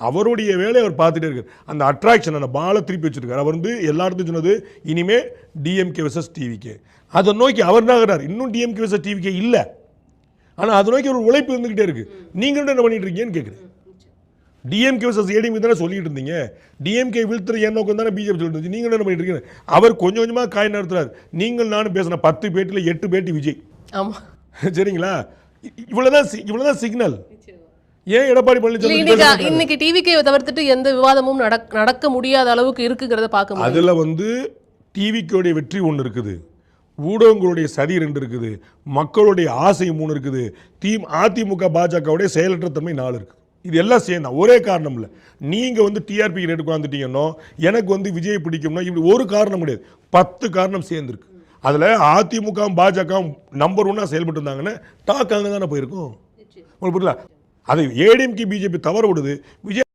அவருடைய வேலையை அவர் பார்த்துட்டே இருக்கார். அந்த அட்ராக்ஷன், அந்த பாலை திருப்பி வச்சிருக்காரு. அவர் வந்து எல்லா இடத்தையும் சொன்னது இனிமே டிஎம்கே வெர்சஸ் டிவிகே, அதை நோக்கி அவர் நகரார். இன்னும் டிஎம்கே வெர்சஸ் டிவிகே இல்லை, ஆனால் அதை நோக்கி ஒரு உழைப்பு இருந்துகிட்டே இருக்கு. நீங்கள் என்ன பண்ணிட்டு இருக்கீங்கன்னு கேட்குறேன். டிஎம்கே வெர்சஸ் ஏடிஎம்கே தானே சொல்லிட்டு இருந்தீங்க, டிஎம்கே வீழ்த்துற என் நோக்கம் தானே பிஜேபி சொல்லிட்டு இருந்துச்சு. நீங்கள் என்ன பண்ணிட்டு இருக்கீங்க? அவர் கொஞ்சம் கொஞ்சமாக காய் நடத்துறாரு. நீங்கள் நானும் பேசின 10 பேட்டில் 8 பேட்டி விஜய். ஆமாம், சரிங்களா? இவ்வளவுதான் சிக்னல். ஏன் எடப்பாடி பழனிசாமி இன்னைக்கு டிவிகே தவிர்த்துட்டு எந்த விவாதமும் நடக்க முடியாத அளவுக்கு இருக்குங்கிறத பார்க்க முடியும். அதுல வந்து டிவிக்கோடைய வெற்றி ஒன்று இருக்குது, ஊடகங்களுடைய சதி 2 இருக்குது, மக்களுடைய ஆசை 3 இருக்குது, அதிமுக பாஜகவுடைய செயலற்ற தன்மை 4 இருக்குது. இது எல்லாம் சேர்ந்தா ஒரே காரணம் இல்லை. நீங்கள் வந்து டிஆர்பி ரேட்டு உட்காந்துட்டீங்கன்னா எனக்கு வந்து விஜய் பிடிக்கும்னா இப்படி ஒரு காரணம் கிடையாது, 10 காரணம் சேர்ந்துருக்கு. அதில் அதிமுக பாஜக நம்பர் 1 செயல்பட்டு இருந்தாங்கன்னா டாக் அங்கே தானே போயிருக்கும். உங்களுக்கு புரியல? அதை ஏடிஎம்கே பிஜேபி தவற விடுது. விஜய்